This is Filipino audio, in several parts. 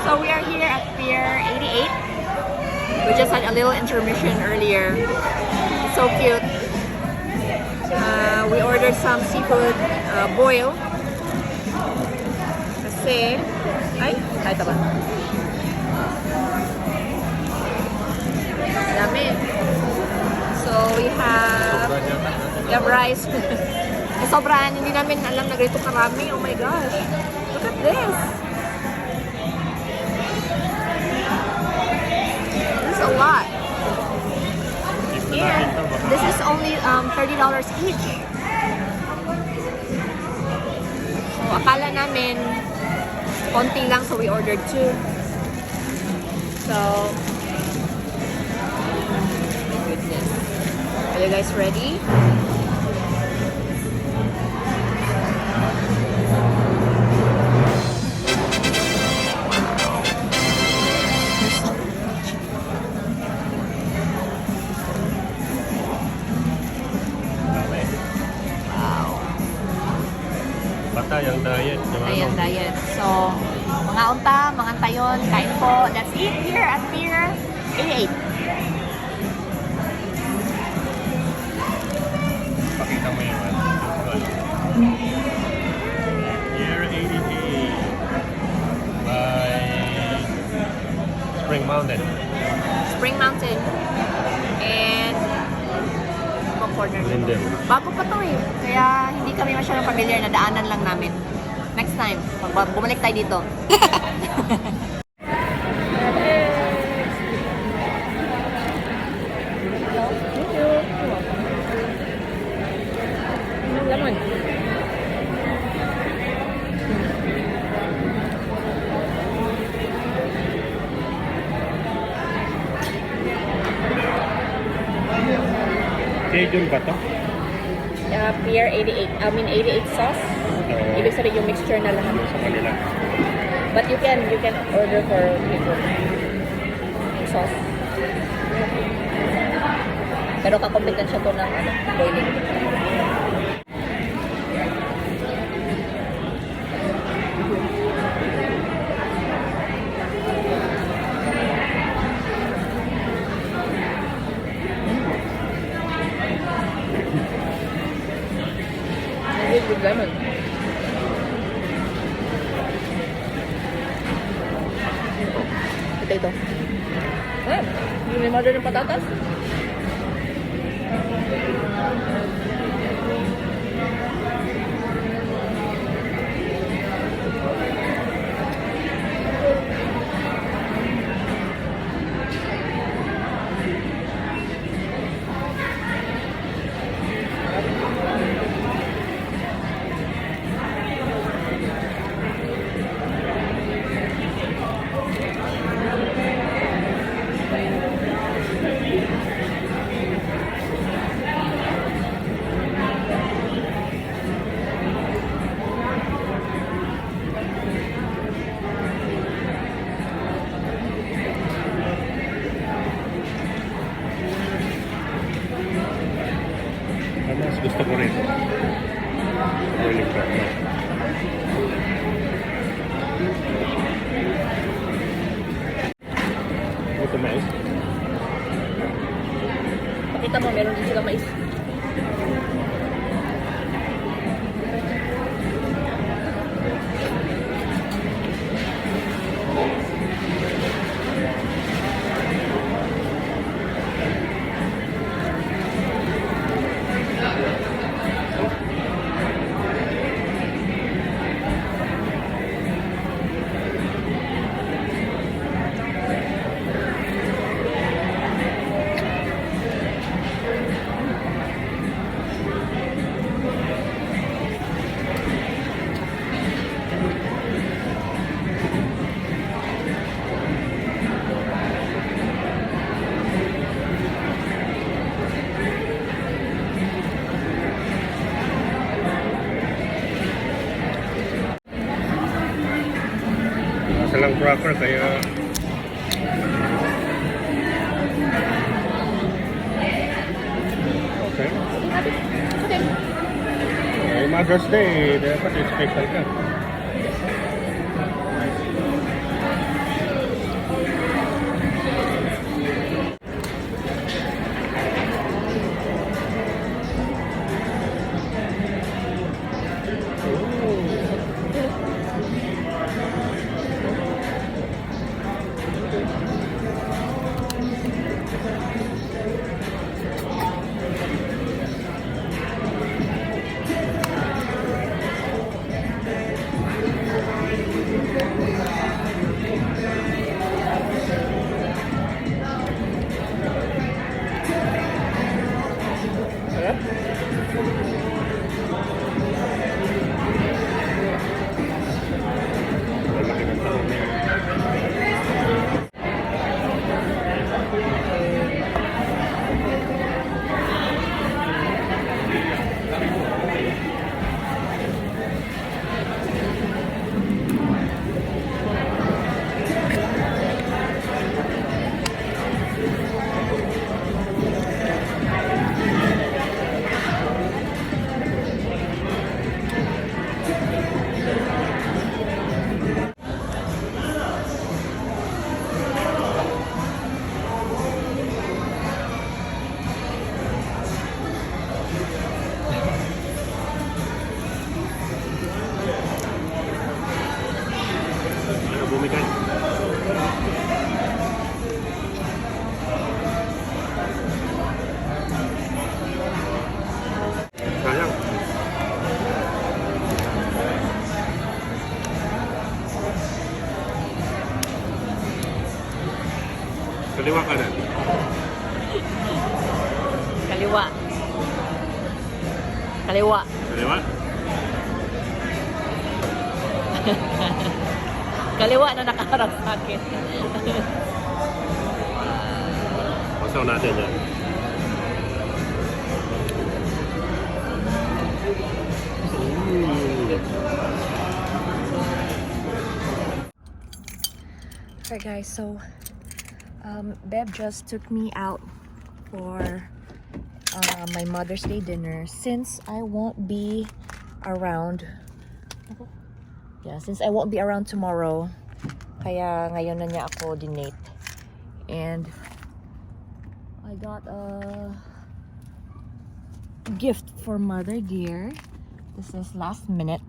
So we are here at Pier 88. We just had a little intermission earlier. It's so cute. We ordered some seafood boil. Kasi, ay, ito ba? Dami. So we have rice. Sobrang hindi namin alam na ganito karami. Oh my gosh. Look at this. This is a lot. And this is only $30 each. So akala namin konti lang, so we ordered 2. So goodness. Are you guys ready? Bisayang diet. Bisayang diet. So, mga unta, mga tayon, kain po. That's it here at Pier 88. Pakita mo yung Pier 88 by Spring Mountain. Spring Mountain. And corner. Bago pa to eh. Kaya hindi kami masyadong familiar na daanan lang namin. Next time, bumalik tayo dito. Lemon. Cajun ba to? Pier 88. I mean 88 sauce. Ibig sabihin yung mixture na lahat. Sa kanila. But you can order for people. Sauce. Pero kakompetensya to ng boiling. With lemon. Potato. Yung may mother ng patatas? Mas gusto ko rin. Boiling crab. Ito mais. Pakita mo, meron din sila mais. Lang cracker kaya okay. Mother's Day dapat special ka. Tumikat. Sayang. Kaliwa kanan. Kaliwa. Kaliwa. Kaliwa? Kaliwa na nakaharap sa akin. Pasaw natin yan. Alright guys, so Beb just took me out for my Mother's Day dinner since I won't be around. Yeah, since I won't be around tomorrow, kaya ngayon na niya ako dinate. And I got a gift for Mother Dear. This is last minute.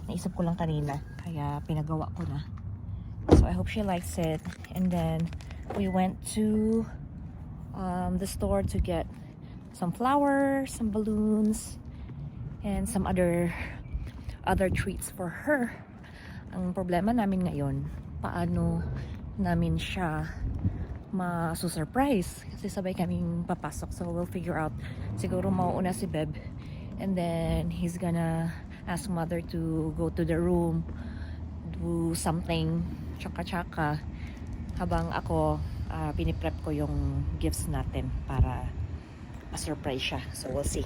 Naisip ko lang kanina, kaya pinagawa ko na. So I hope she likes it. And then we went to the store to get some flowers, some balloons, and some other treats for her. Ang problema namin ngayon, paano namin siya ma-surprise kasi sabay kaming papasok. So we'll figure out. Siguro mauuna si Beb, and then he's gonna ask Mother to go to the room, do something tsaka-tsaka, habang ako piniprep ko yung gifts natin para ma-surprise siya. So we'll see.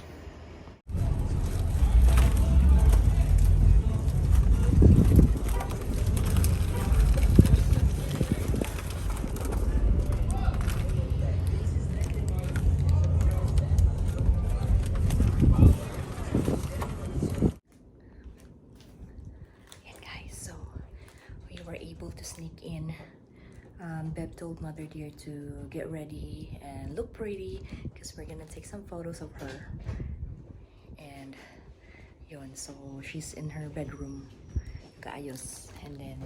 To sneak in. Beb told Mother Dear to get ready and look pretty because we're gonna take some photos of her. And yun, so she's in her bedroom, kaayos. And then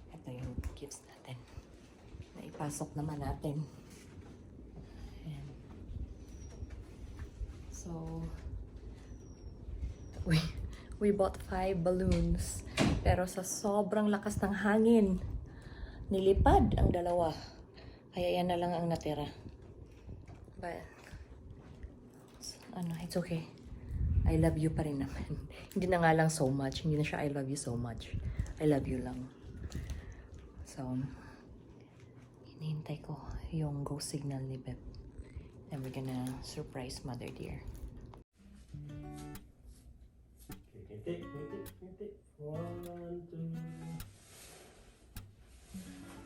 ito yung gifts natin na ipasok naman natin. And so we bought 5 balloons. Pero sa sobrang lakas ng hangin, nilipad ang dalawa. Kaya yan na lang ang natira. But, it's okay. I love you pa rin naman. Hindi na nga lang so much. Hindi na siya I love you so much. I love you lang. So, hinihintay ko yung go signal ni Beb. And we're gonna surprise Mother Dear. Ngiti. 1, 2.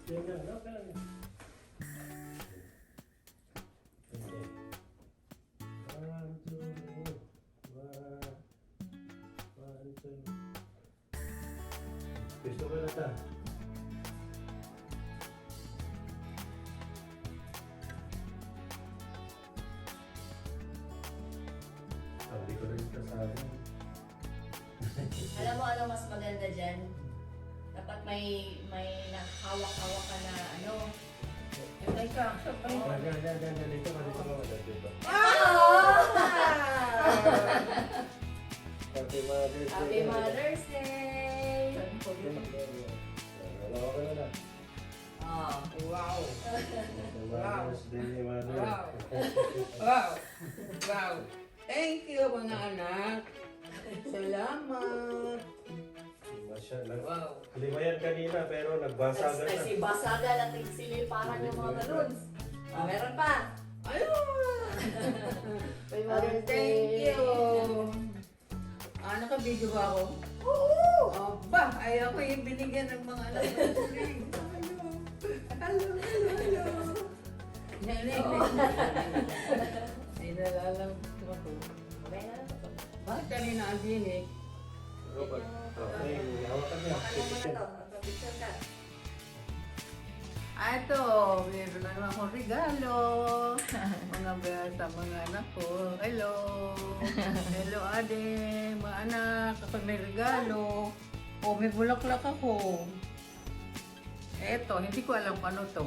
Tingnan, no? Okay. 1, 2. 1, 2. Gusto ko na ta. Sabi ko rin ka sa akin. Alam mo ano mas maganda dyan? Dapat may hawak-hawak ka na ano. Ay ka. Dito. Happy Mother's Day. Happy Mother's Day! Wala ko na. Oh. Wow! Mother's Day, Mother. Wow! Wow! Wow! Thank you mga anak! Salamat! Wow. Lima yan kanina pero nagbasagan na. Kasi basagan at siliparan yung mga balloons. Meron pa. Ayun! Happy Mother's Day! Thank you! Naka-video ba ako? Oo! Ba, ay ako yung binigyan ng mga anak ko. Hello! Ay, nalalang ko ako. Bakit kanina ang binig? Okay, hawakan niya. Picture ka. Ito, meron na naman akong regalo. Sa mga anak ko. Hello! Hello, ade. Mga anak, ako may regalo. O, may bulaklak ako. Eto, hindi ko alam kung ano to.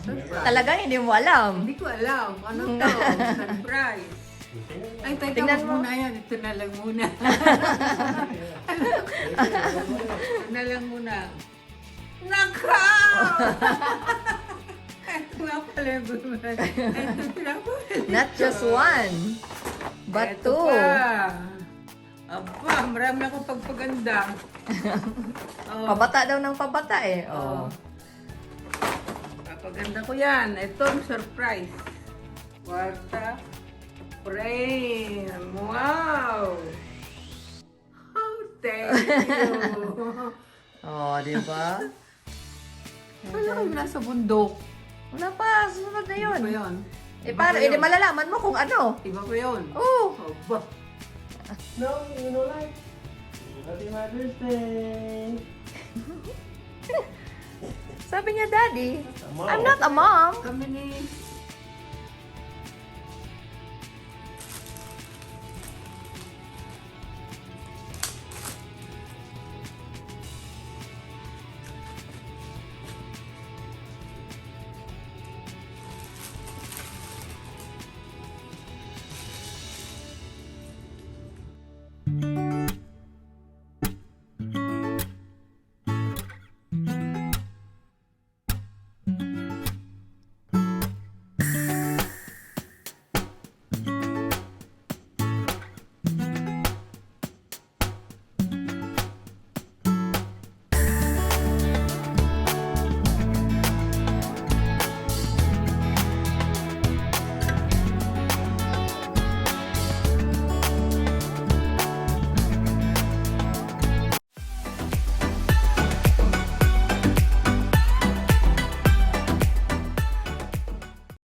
Surprise. Talagang hindi mo alam. Hindi ko alam kung ano to. Surprise. Ay, teka, Tingnan wag mo. muna yan. Ito na lang muna. Ito na lang muna. Naka! Ito nga pala yung gulman. Ito pinapula. Not just one, but Ito two. pa. Aba, marami na akong pagpaganda. Oh. Pabata daw ng pabata eh. Oh. Papaganda ko yan. Ito ang surprise. Kwarta frame. Wow! Oh, thank you. Oh, di ba? Wala kami nasa bundok. Wala pa, susunod na yun. Iba ba yun? Eh, paano? Eh, di malalaman mo kung ano. Iba ba yun? Oh. Aba. No, you know like. Happy Mother's Day! Sabi niya, Daddy, Mom. I'm not a mom. Kami ni